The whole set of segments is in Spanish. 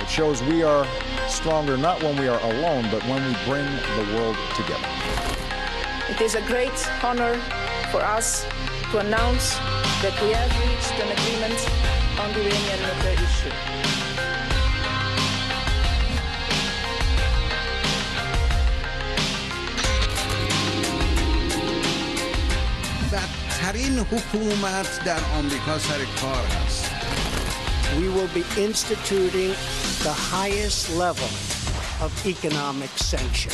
It shows we are stronger not when we are alone, but when we bring the world together. It is a great honor for us to announce that we have reached an agreement on the Iranian nuclear issue. بدترین حکومت در آمریکا سر کار است. We will be instituting the highest level of economic sanction.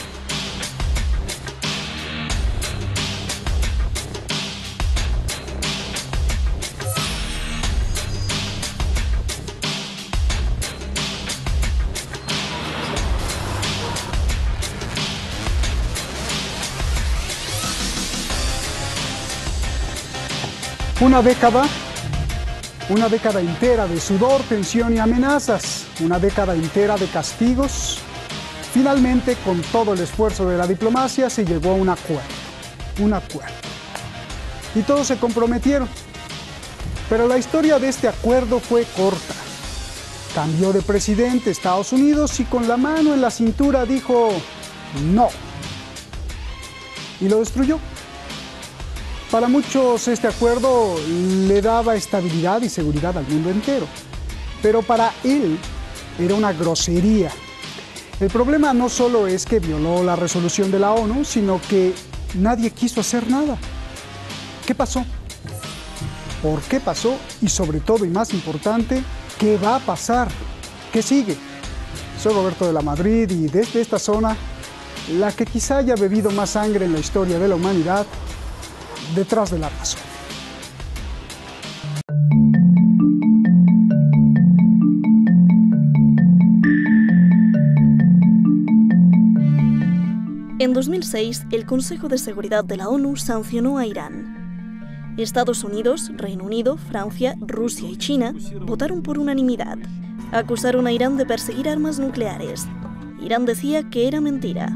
Una década entera de sudor, tensión y amenazas, una década entera de castigos. Finalmente, con todo el esfuerzo de la diplomacia, se llegó a un acuerdo. Y todos se comprometieron. Pero la historia de este acuerdo fue corta. Cambió de presidente Estados Unidos y con la mano en la cintura dijo no. Y lo destruyó. Para muchos este acuerdo le daba estabilidad y seguridad al mundo entero, pero para él era una grosería. El problema no solo es que violó la resolución de la ONU, sino que nadie quiso hacer nada. ¿Qué pasó? ¿Por qué pasó? Y sobre todo, y más importante, ¿qué va a pasar? ¿Qué sigue? Soy Roberto de la Madrid y desde esta zona, la que quizá haya bebido más sangre en la historia de la humanidad, detrás de la razón. En 2006, el Consejo de Seguridad de la ONU sancionó a Irán. Estados Unidos, Reino Unido, Francia, Rusia y China votaron por unanimidad. Acusaron a Irán de perseguir armas nucleares. Irán decía que era mentira.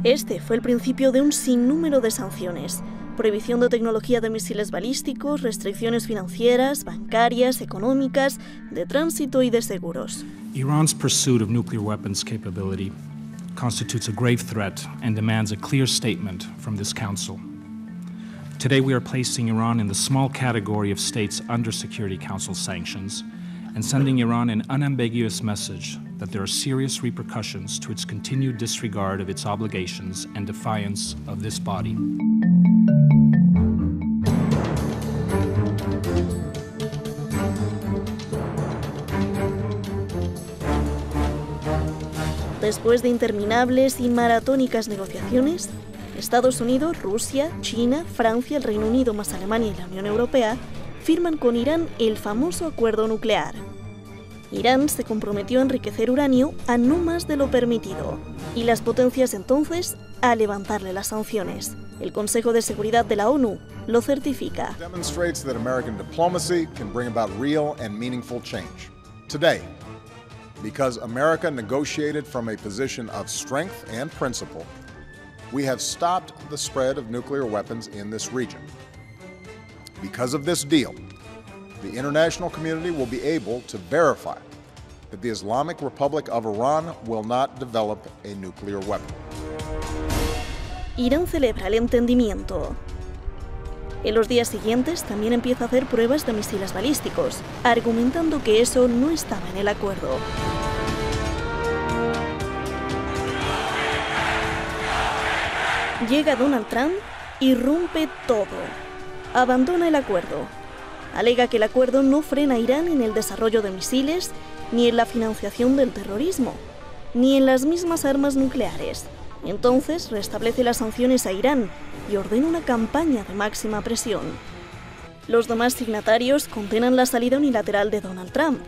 Este fue el principio de un sinnúmero de sanciones: prohibición de tecnología de misiles balísticos, restricciones financieras, bancarias, económicas, de tránsito y de seguros. Iran's pursuit of nuclear weapons capability constitutes a grave threat and demands a clear statement from this Council. Today we are placing Iran in the small category of states under Security Council sanctions and sending Iran an unambiguous message that there are serious repercussions to its continued disregard of its obligations and defiance of this body. Después de interminables y maratónicas negociaciones, Estados Unidos, Rusia, China, Francia, el Reino Unido más Alemania y la Unión Europea firman con Irán el famoso acuerdo nuclear. Irán se comprometió a enriquecer uranio a no más de lo permitido, y las potencias entonces a levantarle las sanciones. El Consejo de Seguridad de la ONU lo certifica. Demonstrates that American diplomacy can bring about real and meaningful change. Today, because America negotiated from a position of strength and principle, we have stopped the spread of nuclear weapons in this region. Because of this deal, the international community will be able to verify that the Islamic Republic of Iran will not develop a nuclear weapon. Irán celebra el entendimiento. En los días siguientes también empieza a hacer pruebas de misiles balísticos, argumentando que eso no estaba en el acuerdo. Llega Donald Trump y rompe todo. Abandona el acuerdo. Alega que el acuerdo no frena a Irán en el desarrollo de misiles, ni en la financiación del terrorismo, ni en las mismas armas nucleares. Entonces restablece las sanciones a Irán y ordena una campaña de máxima presión. Los demás signatarios condenan la salida unilateral de Donald Trump.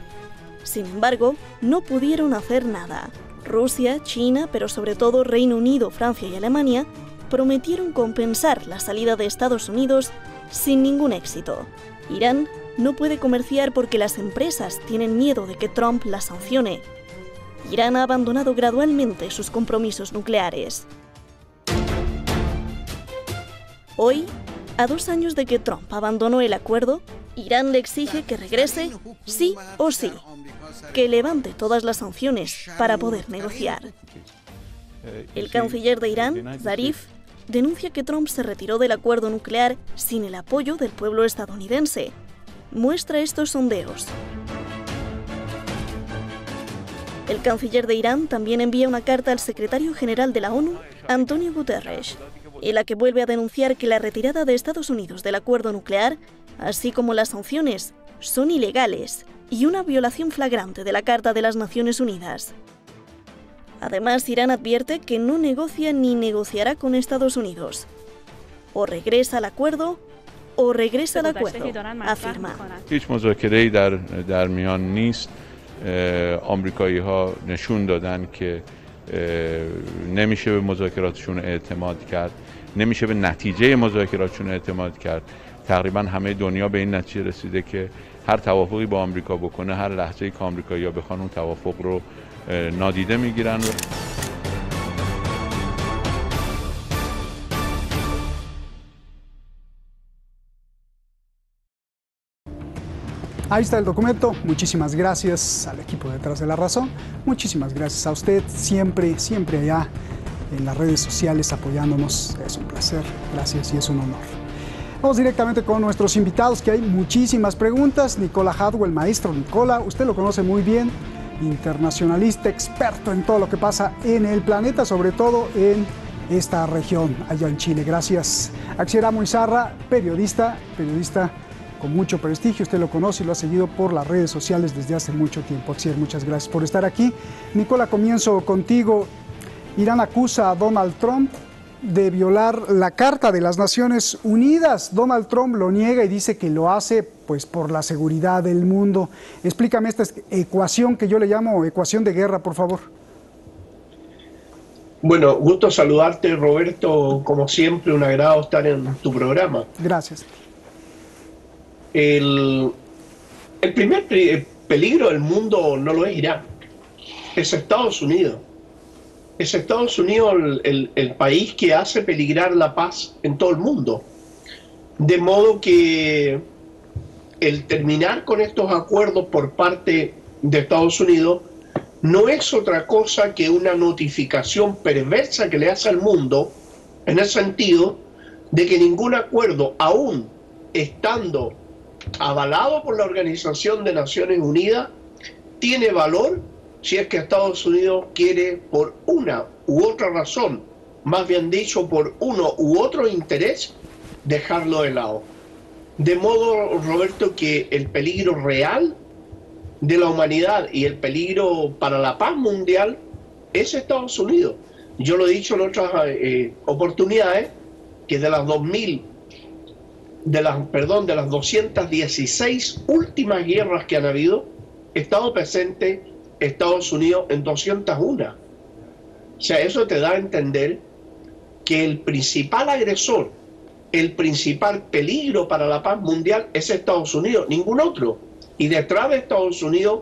Sin embargo, no pudieron hacer nada. Rusia, China, pero sobre todo Reino Unido, Francia y Alemania, prometieron compensar la salida de Estados Unidos sin ningún éxito. Irán no puede comerciar porque las empresas tienen miedo de que Trump las sancione. Irán ha abandonado gradualmente sus compromisos nucleares. Hoy, a 2 años de que Trump abandonó el acuerdo, Irán le exige que regrese sí o sí, que levante todas las sanciones para poder negociar. El canciller de Irán, Zarif, denuncia que Trump se retiró del acuerdo nuclear sin el apoyo del pueblo estadounidense. Muestra estos sondeos. El canciller de Irán también envía una carta al secretario general de la ONU, Antonio Guterres, en la que vuelve a denunciar que la retirada de Estados Unidos del acuerdo nuclear, así como las sanciones, son ilegales y una violación flagrante de la Carta de las Naciones Unidas. Además, Irán advierte que no negocia ni negociará con Estados Unidos. O regresa al acuerdo o regresa al acuerdo, afirma. هیچ مذاکره‌ای در میان نیست. آمریکایی‌ها نشون دادن که نمیشه به مذاکراتشون اعتماد کرد، نمیشه به نتیجه مذاکراتشون اعتماد کرد. تقریبا همه دنیا به این نتیجه رسیده که هر توافقی با آمریکا بکنه، هر لحظه‌ای که آمریکایی‌ها بخوان اون توافق رو نادیده میگیرن. Ahí está el documento. Muchísimas gracias al equipo detrás de La Razón. Muchísimas gracias a usted, siempre allá en las redes sociales apoyándonos. Es un placer, gracias y es un honor. Vamos directamente con nuestros invitados, que hay muchísimas preguntas. Nicola Hadwell, maestro Nicola, usted lo conoce muy bien, internacionalista, experto en todo lo que pasa en el planeta, sobre todo en esta región, allá en Chile. Gracias. Axiera Moizarra, periodista con mucho prestigio, usted lo conoce y lo ha seguido por las redes sociales desde hace mucho tiempo. Axier, muchas gracias por estar aquí. Nicola, comienzo contigo. Irán acusa a Donald Trump de violar la Carta de las Naciones Unidas. Donald Trump lo niega y dice que lo hace pues por la seguridad del mundo. Explícame esta ecuación que yo le llamo ecuación de guerra, por favor. Bueno, gusto saludarte, Roberto. Como siempre, un agrado estar en tu programa. Gracias. El primer peligro del mundo no lo es Irán, es Estados Unidos. Es Estados Unidos el país que hace peligrar la paz en todo el mundo. De modo que el terminar con estos acuerdos por parte de Estados Unidos no es otra cosa que una notificación perversa que le hace al mundo, en el sentido de que ningún acuerdo, aún estando avalado por la Organización de Naciones Unidas, tiene valor si es que Estados Unidos quiere, por una u otra razón, más bien dicho, por uno u otro interés, dejarlo de lado. De modo, Roberto, que el peligro real de la humanidad y el peligro para la paz mundial es Estados Unidos. Yo lo he dicho en otras oportunidades, que de las 216 últimas guerras que han habido, ha estado presente Estados Unidos en 201. O sea, eso te da a entender que el principal agresor, el principal peligro para la paz mundial es Estados Unidos, ningún otro. Y detrás de Estados Unidos,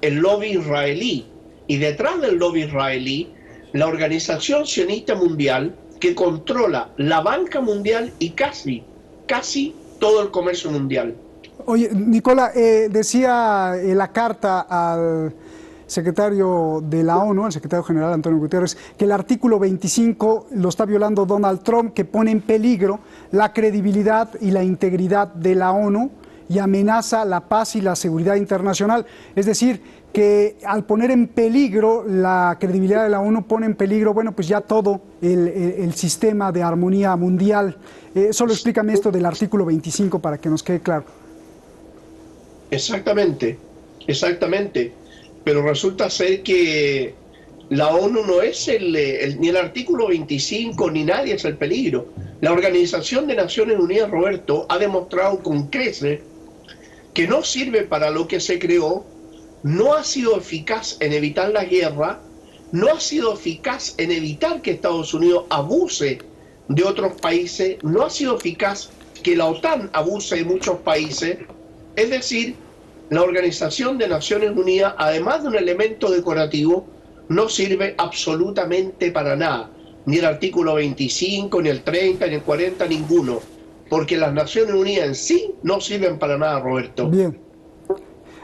el lobby israelí. Y detrás del lobby israelí, la Organización Sionista Mundial, que controla la banca mundial y casi todo el comercio mundial. Oye, Nicola, decía la carta al secretario de la ONU, el secretario general Antonio Guterres, que el artículo 25 lo está violando Donald Trump, que pone en peligro la credibilidad y la integridad de la ONU y amenaza la paz y la seguridad internacional. Es decir, que al poner en peligro la credibilidad de la ONU, pone en peligro, bueno, pues ya todo el sistema de armonía mundial. Solo explícame esto del artículo 25 para que nos quede claro. Exactamente. Pero resulta ser que la ONU no es ni el artículo 25 ni nadie es el peligro. La Organización de Naciones Unidas, Roberto, ha demostrado con creces que no sirve para lo que se creó, no ha sido eficaz en evitar la guerra, no ha sido eficaz en evitar que Estados Unidos abuse de otros países, no ha sido eficaz que la OTAN abuse de muchos países. Es decir, la Organización de Naciones Unidas, además de un elemento decorativo, no sirve absolutamente para nada. Ni el artículo 25, ni el 30, ni el 40, ninguno. porque las Naciones Unidas en sí no sirven para nada, Roberto. Bien.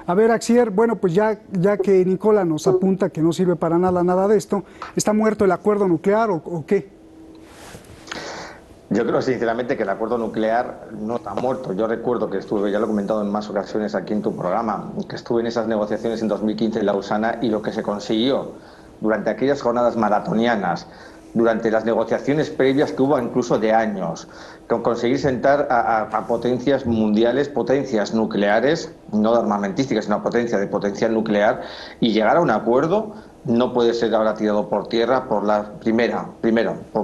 A ver, Axier, bueno, pues ya que Nicola nos apunta que no sirve para nada de esto, ¿está muerto el acuerdo nuclear o qué? Yo creo sinceramente que el acuerdo nuclear no está muerto. Yo recuerdo que estuve, ya lo he comentado en más ocasiones aquí en tu programa, que estuve en esas negociaciones en 2015 en Lausana, y lo que se consiguió durante aquellas jornadas maratonianas, durante las negociaciones previas que hubo incluso de años, con conseguir sentar a potencias mundiales, potencias nucleares, no armamentísticas, sino potencia de potencial nuclear, y llegar a un acuerdo, no puede ser ahora tirado por tierra por primero,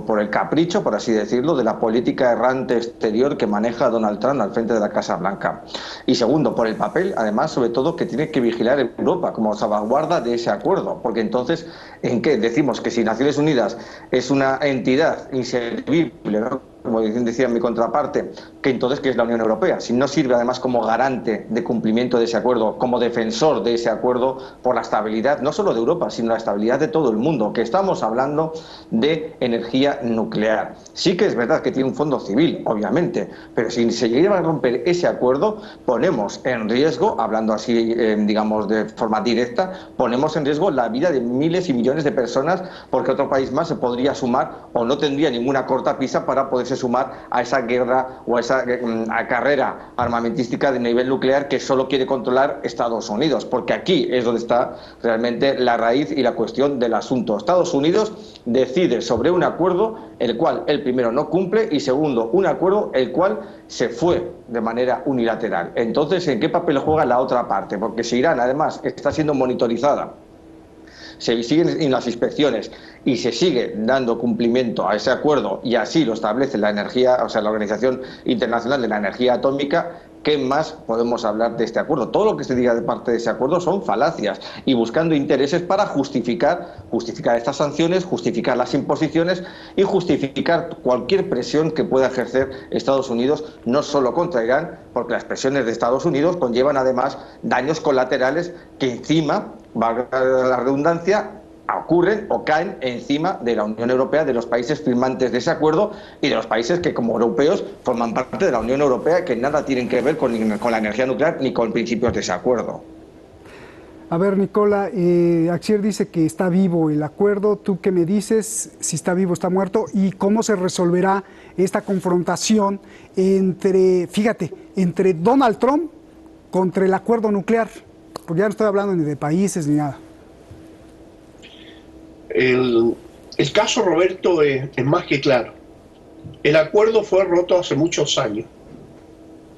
por el capricho, por así decirlo, de la política errante exterior que maneja Donald Trump al frente de la Casa Blanca. Y segundo, por el papel, además, sobre todo, que tiene que vigilar Europa como salvaguarda de ese acuerdo. Porque entonces, ¿en qué? Decimos que si Naciones Unidas es una entidad inservible, ¿no?, como decía mi contraparte, que entonces ¿qué es la Unión Europea? Si no sirve además como garante de cumplimiento de ese acuerdo, como defensor de ese acuerdo por la estabilidad, no solo de Europa, sino la estabilidad de todo el mundo, que estamos hablando de energía nuclear. Sí que es verdad que tiene un fondo civil, obviamente, pero si se llega a romper ese acuerdo, ponemos en riesgo, hablando así, digamos, de forma directa, ponemos en riesgo la vida de miles y millones de personas, porque otro país más se podría sumar o no tendría ninguna cortapisa para poderse sumar a esa guerra o a esa carrera armamentística de nivel nuclear que solo quiere controlar Estados Unidos, porque aquí es donde está realmente la raíz y la cuestión del asunto. Estados Unidos decide sobre un acuerdo el cual el primero no cumple y segundo, un acuerdo el cual se fue de manera unilateral. Entonces, ¿en qué papel juega la otra parte? Porque si Irán además está siendo monitorizada, se siguen en las inspecciones y se sigue dando cumplimiento a ese acuerdo, y así lo establece la Organización Internacional de la Energía Atómica, ¿qué más podemos hablar de este acuerdo? Todo lo que se diga de parte de ese acuerdo son falacias y buscando intereses para justificar estas sanciones, justificar las imposiciones y justificar cualquier presión que pueda ejercer Estados Unidos, no solo contra Irán, porque las presiones de Estados Unidos conllevan además daños colaterales que encima, valga la redundancia, ocurren o caen encima de la Unión Europea, de los países firmantes de ese acuerdo y de los países que como europeos forman parte de la Unión Europea, que nada tienen que ver con la energía nuclear ni con principios de ese acuerdo. A ver, Nicola, Axier dice que está vivo el acuerdo. ¿Tú qué me dices? Si está vivo, está muerto. ¿Y cómo se resolverá esta confrontación entre Donald Trump contra el acuerdo nuclear? Porque ya no estoy hablando ni de países ni nada. El caso, Roberto, es más que claro. El acuerdo fue roto hace muchos años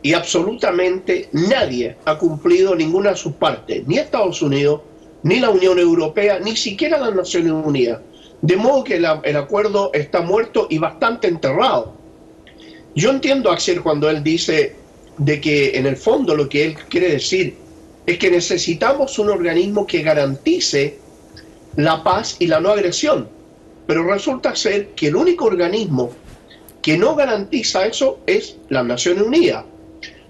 y absolutamente nadie ha cumplido ninguna de sus partes, ni Estados Unidos, ni la Unión Europea, ni siquiera las Naciones Unidas. De modo que el acuerdo está muerto y bastante enterrado. Yo entiendo a Axier cuando él dice de que en el fondo lo que él quiere decir es que necesitamos un organismo que garantice la paz y la no agresión, pero resulta ser que el único organismo que no garantiza eso es las Naciones Unidas.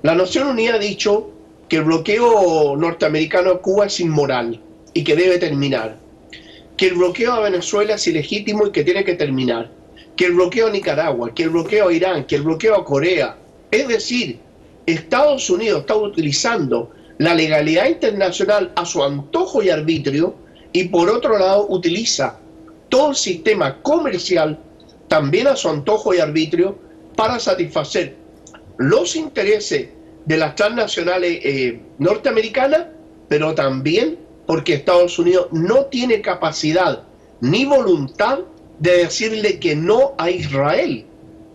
La Nación Unida ha dicho que el bloqueo norteamericano a Cuba es inmoral y que debe terminar, que el bloqueo a Venezuela es ilegítimo y que tiene que terminar, que el bloqueo a Nicaragua, que el bloqueo a Irán, que el bloqueo a Corea. Es decir, Estados Unidos está utilizando la legalidad internacional a su antojo y arbitrio, y por otro lado utiliza todo el sistema comercial también a su antojo y arbitrio para satisfacer los intereses de las transnacionales norteamericanas, pero también porque Estados Unidos no tiene capacidad ni voluntad de decirle que no a Israel.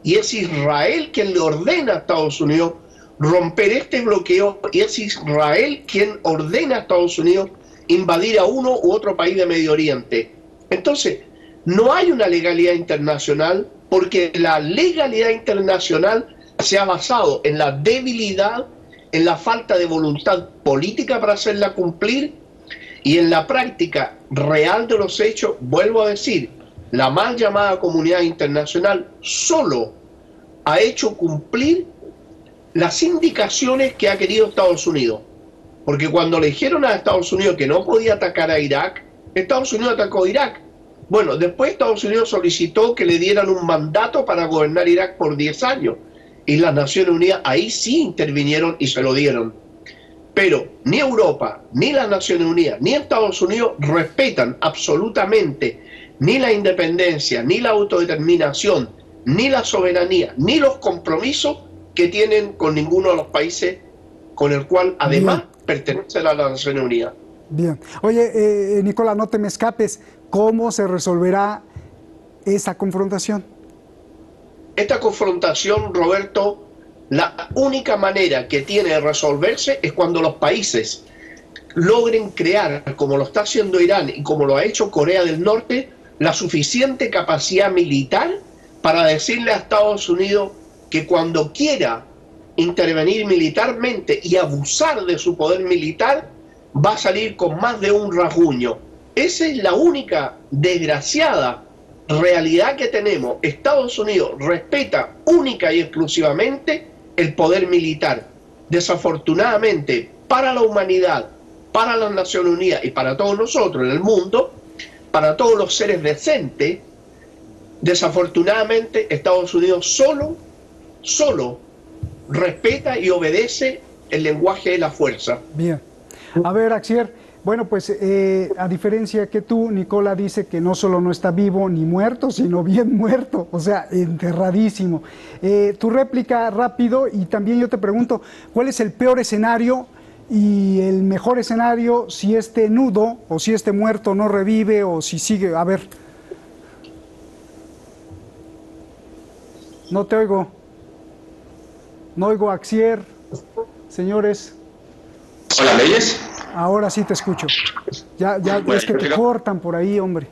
Y es Israel quien le ordena a Estados Unidos romper este bloqueo, y es Israel quien ordena a Estados Unidos invadir a uno u otro país de Medio Oriente. Entonces, no hay una legalidad internacional porque la legalidad internacional se ha basado en la debilidad, en la falta de voluntad política para hacerla cumplir y en la práctica real de los hechos. Vuelvo a decir, la mal llamada comunidad internacional solo ha hecho cumplir las indicaciones que ha querido Estados Unidos. Porque cuando le dijeron a Estados Unidos que no podía atacar a Irak, Estados Unidos atacó a Irak. Bueno, después Estados Unidos solicitó que le dieran un mandato para gobernar Irak por 10 años. y las Naciones Unidas ahí sí intervinieron y se lo dieron. Pero ni Europa, ni las Naciones Unidas, ni Estados Unidos respetan absolutamente ni la independencia, ni la autodeterminación, ni la soberanía, ni los compromisos que tienen con ninguno de los países con el cual además pertenecen a las Naciones Unidas. Bien. Oye, Nicolás, no te me escapes. ¿Cómo se resolverá esa confrontación? Esta confrontación, Roberto, la única manera que tiene de resolverse es cuando los países logren crear, como lo está haciendo Irán y como lo ha hecho Corea del Norte, la suficiente capacidad militar para decirle a Estados Unidos que cuando quiera intervenir militarmente y abusar de su poder militar, va a salir con más de un rasguño. Esa es la única desgraciada realidad que tenemos. Estados Unidos respeta única y exclusivamente el poder militar. Desafortunadamente, para la humanidad, para las Naciones Unidas y para todos nosotros en el mundo, para todos los seres decentes, desafortunadamente Estados Unidos solo respeta y obedece el lenguaje de la fuerza. Bien. A ver, Axier, bueno, pues a diferencia que tú, Nicola dice que no solo no está vivo ni muerto, sino bien muerto, o sea, enterradísimo. Tu réplica rápido, y también yo te pregunto, ¿cuál es el peor escenario y el mejor escenario si este nudo o si este muerto no revive o si sigue? A ver. No te oigo. No oigo a Axier. Señores. Hola, ¿me oyes? Ahora sí te escucho. Ya bueno, es que te cortan por ahí, hombre.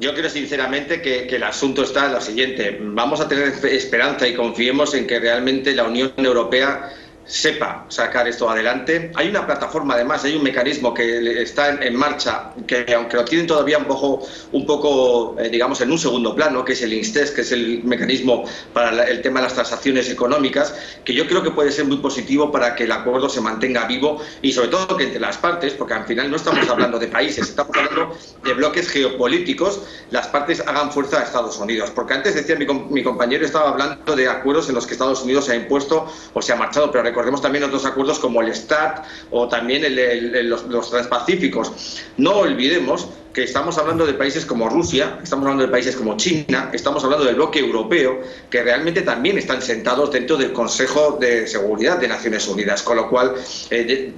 Yo creo sinceramente que el asunto está en lo siguiente. Vamos a tener esperanza y confiemos en que realmente la Unión Europea sepa sacar esto adelante. Hay una plataforma, además, hay un mecanismo que está en marcha, que aunque lo tienen todavía un poco digamos, en un segundo plano, que es el INSTEX, que es el mecanismo para el tema de las transacciones económicas, que yo creo que puede ser muy positivo para que el acuerdo se mantenga vivo y sobre todo que entre las partes, porque al final no estamos hablando de países, estamos hablando de bloques geopolíticos, las partes hagan fuerza a Estados Unidos. Porque antes decía mi compañero, estaba hablando de acuerdos en los que Estados Unidos se ha impuesto o se ha marchado, pero recordemos también otros acuerdos como el START o también los transpacíficos. No olvidemos que estamos hablando de países como Rusia, estamos hablando de países como China, estamos hablando del bloque europeo, que realmente también están sentados dentro del Consejo de Seguridad de Naciones Unidas, con lo cual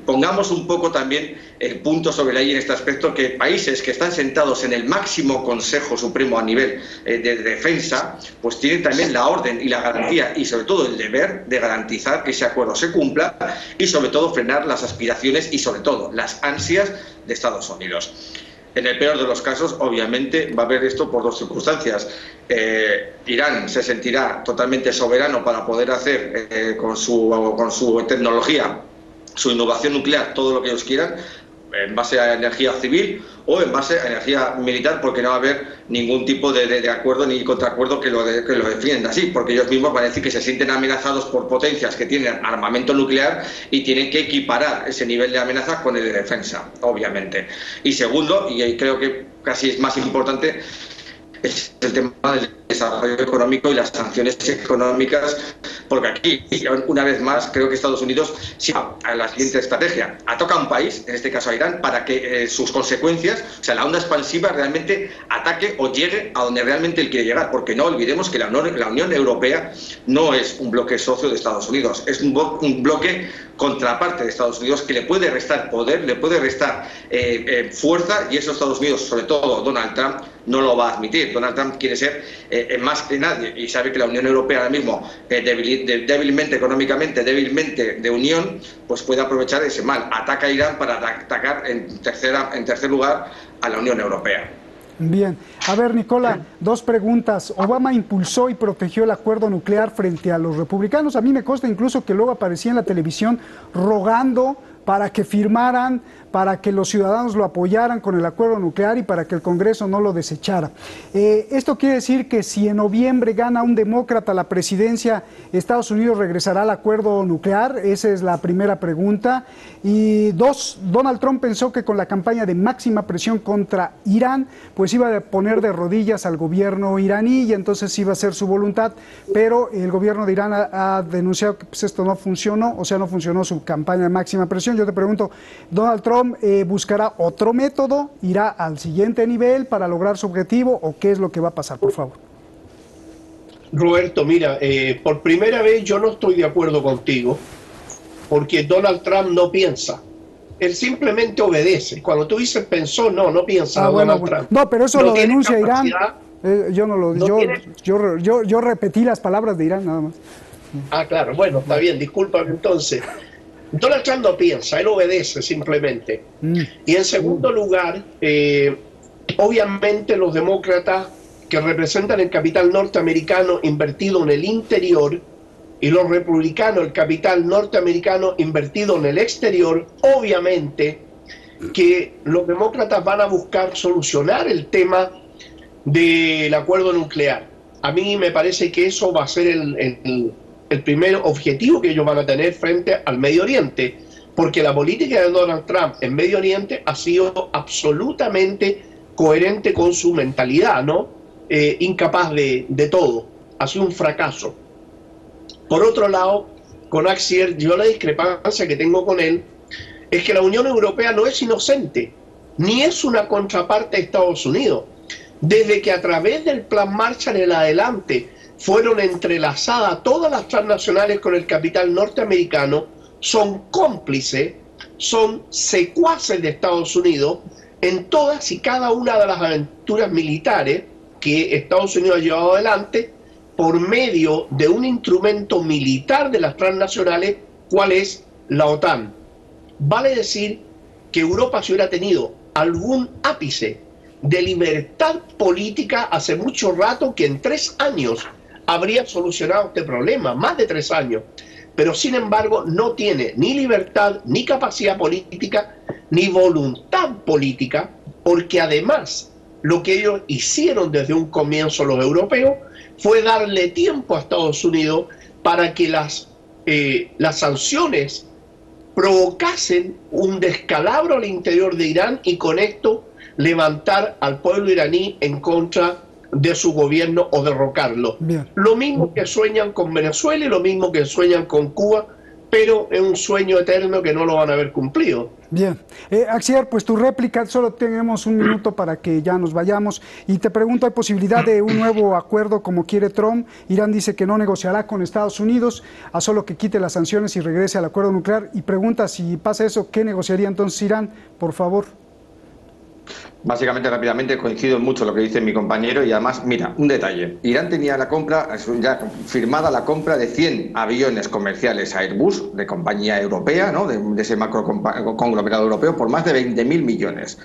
pongamos un poco también el punto sobre la I en este aspecto, que países que están sentados en el máximo Consejo Supremo a nivel de defensa, pues tienen también la orden y la garantía y sobre todo el deber de garantizar que ese acuerdo se cumpla y sobre todo frenar las aspiraciones y sobre todo las ansias de Estados Unidos. En el peor de los casos, obviamente, va a haber esto por dos circunstancias. Irán se sentirá totalmente soberano para poder hacer con su tecnología, su innovación nuclear, todo lo que ellos quieran, en base a energía civil o en base a energía militar, porque no va a haber ningún tipo de acuerdo ni contraacuerdo que lo defienda así, porque ellos mismos van a decir que se sienten amenazados por potencias que tienen armamento nuclear y tienen que equiparar ese nivel de amenaza con el de defensa, obviamente. Y segundo, y creo que casi es más importante, es el tema del desarrollo económico y las sanciones económicas, porque aquí, una vez más, creo que Estados Unidos sí a la siguiente estrategia. Ataca a un país, en este caso a Irán, para que sus consecuencias, o sea, la onda expansiva realmente ataque o llegue a donde realmente él quiere llegar, porque no olvidemos que la Unión Europea no es un bloque socio de Estados Unidos, es un bloque contraparte de Estados Unidos que le puede restar poder, le puede restar fuerza, y eso Estados Unidos, sobre todo Donald Trump, no lo va a admitir. Donald Trump quiere ser más que nadie y sabe que la Unión Europea ahora mismo, débilmente económicamente, débilmente de unión, pues puede aprovechar ese mal. Ataca a Irán para atacar en tercer lugar a la Unión Europea. Bien. A ver, Nicola, dos preguntas. Obama impulsó y protegió el acuerdo nuclear frente a los republicanos. A mí me consta incluso que luego aparecía en la televisión rogando para que firmaran, para que los ciudadanos lo apoyaran con el acuerdo nuclear y para que el Congreso no lo desechara. Esto quiere decir que si en noviembre gana un demócrata la presidencia, ¿Estados Unidos regresará al acuerdo nuclear? Esa es la primera pregunta. Y dos, Donald Trump pensó que con la campaña de máxima presión contra Irán, pues iba a poner de rodillas al gobierno iraní y entonces iba a ser su voluntad, pero el gobierno de Irán ha denunciado que pues, esto no funcionó, o sea, no funcionó su campaña de máxima presión. Yo te pregunto, ¿Donald Trump buscará otro método, irá al siguiente nivel para lograr su objetivo o qué es lo que va a pasar, por favor? Roberto, mira, por primera vez yo no estoy de acuerdo contigo porque Donald Trump no piensa. Él simplemente obedece. Cuando tú dices pensó, no piensa Donald Trump. No, pero eso no lo denuncia Irán. Yo yo repetí las palabras de Irán nada más. Ah, claro, bueno, está bien, discúlpame entonces. Donald Trump no piensa, él obedece simplemente. Y en segundo lugar, obviamente los demócratas que representan el capital norteamericano invertido en el interior y los republicanos el capital norteamericano invertido en el exterior, obviamente que los demócratas van a buscar solucionar el tema del acuerdo nuclear. A mí me parece que eso va a ser el primer objetivo que ellos van a tener frente al Medio Oriente, porque la política de Donald Trump en Medio Oriente ha sido absolutamente coherente con su mentalidad, ¿no? Incapaz de todo, ha sido un fracaso. Por otro lado, con Axier, yo la discrepancia que tengo con él es que la Unión Europea no es inocente, ni es una contraparte de Estados Unidos. Desde que a través del Plan Marshall en adelante fueron entrelazadas todas las transnacionales con el capital norteamericano, son cómplices, son secuaces de Estados Unidos en todas y cada una de las aventuras militares que Estados Unidos ha llevado adelante por medio de un instrumento militar de las transnacionales, ¿cuál es? La OTAN. Vale decir que Europa, si hubiera tenido algún ápice de libertad política hace mucho rato, que en 3 años habría solucionado este problema, más de 3 años, pero sin embargo no tiene ni libertad, ni capacidad política, ni voluntad política, porque además lo que ellos hicieron desde un comienzo los europeos fue darle tiempo a Estados Unidos para que las sanciones provocasen un descalabro al interior de Irán y con esto levantar al pueblo iraní en contra de su gobierno o derrocarlo. Bien. Lo mismo que sueñan con Venezuela y lo mismo que sueñan con Cuba, pero es un sueño eterno que no lo van a ver cumplido. Bien. Axier, pues tu réplica, solo tenemos un minuto para que ya nos vayamos. Y te pregunto, ¿hay posibilidad de un nuevo acuerdo como quiere Trump? Irán dice que no negociará con Estados Unidos, a solo que quite las sanciones y regrese al acuerdo nuclear. Y pregunta, si pasa eso, ¿qué negociaría entonces Irán? Por favor. Básicamente, rápidamente, coincido mucho lo que dice mi compañero y además, mira, un detalle. Irán tenía la compra, ya firmada la compra de 100 aviones comerciales Airbus, de compañía europea, ¿no? de ese macro conglomerado europeo, por más de 20.000 millones.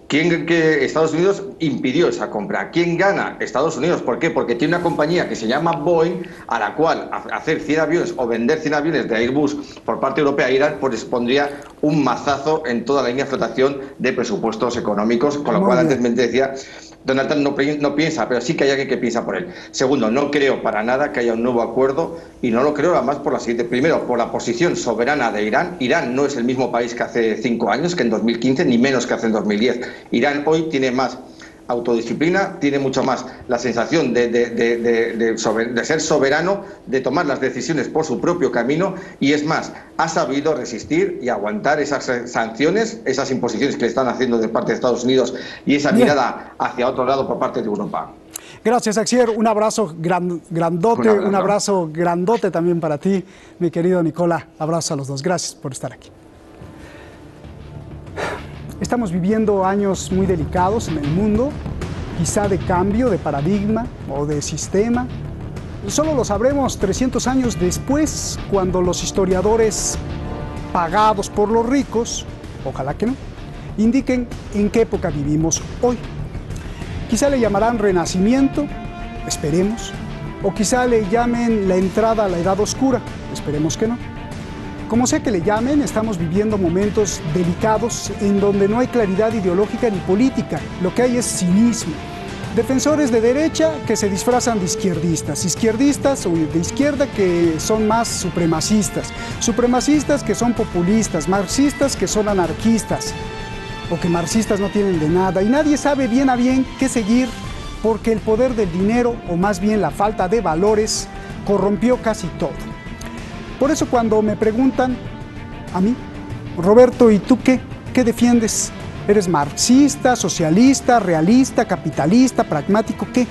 Que Estados Unidos impidió esa compra. ¿Quién gana? Estados Unidos. ¿Por qué? Porque tiene una compañía que se llama Boeing, a la cual hacer 100 aviones o vender 100 aviones de Airbus por parte europea a Irán, pues pondría un mazazo en toda la línea de flotación de presupuestos económicos, con lo cual antes me decía, Donald Trump no piensa, pero sí que hay alguien que piensa por él. Segundo, no creo para nada que haya un nuevo acuerdo y no lo creo además por la siguiente. Primero, por la posición soberana de Irán. Irán no es el mismo país que hace 5 años, que en 2015, ni menos que hace en 2010. Irán hoy tiene más autodisciplina, tiene mucho más la sensación de ser soberano, de tomar las decisiones por su propio camino y es más, ha sabido resistir y aguantar esas sanciones, esas imposiciones que le están haciendo de parte de Estados Unidos y esa mirada hacia otro lado por parte de Europa. Gracias, Axier. Un abrazo grandote, un abrazo grandote también para ti, mi querido Nicola. Abrazo a los dos. Gracias por estar aquí. Estamos viviendo años muy delicados en el mundo, quizá de cambio de paradigma o de sistema. Solo lo sabremos 300 años después, cuando los historiadores pagados por los ricos, ojalá que no, indiquen en qué época vivimos hoy. Quizá le llamarán Renacimiento, esperemos, o quizá le llamen la entrada a la Edad Oscura, esperemos que no. Como sea que le llamen, estamos viviendo momentos delicados en donde no hay claridad ideológica ni política. Lo que hay es cinismo. Defensores de derecha que se disfrazan de izquierdistas, izquierdistas o de izquierda que son más supremacistas, supremacistas que son populistas, marxistas que son anarquistas, o que marxistas no tienen de nada, y nadie sabe bien a bien qué seguir, porque el poder del dinero, o más bien la falta de valores, corrompió casi todo. Por eso cuando me preguntan a mí, Roberto, ¿y tú qué? ¿Qué defiendes? ¿Eres marxista, socialista, realista, capitalista, pragmático, qué?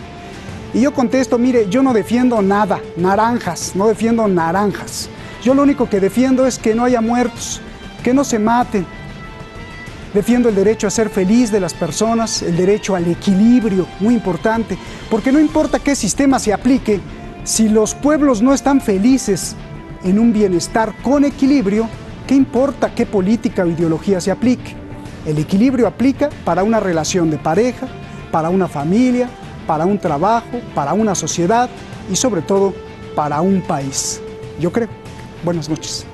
Y yo contesto, mire, yo no defiendo nada, naranjas, no defiendo naranjas. Yo lo único que defiendo es que no haya muertos, que no se maten. Defiendo el derecho a ser feliz de las personas, el derecho al equilibrio, muy importante, porque no importa qué sistema se aplique, si los pueblos no están felices en un bienestar con equilibrio, ¿qué importa qué política o ideología se aplique? El equilibrio aplica para una relación de pareja, para una familia, para un trabajo, para una sociedad y sobre todo para un país. Yo creo. Buenas noches.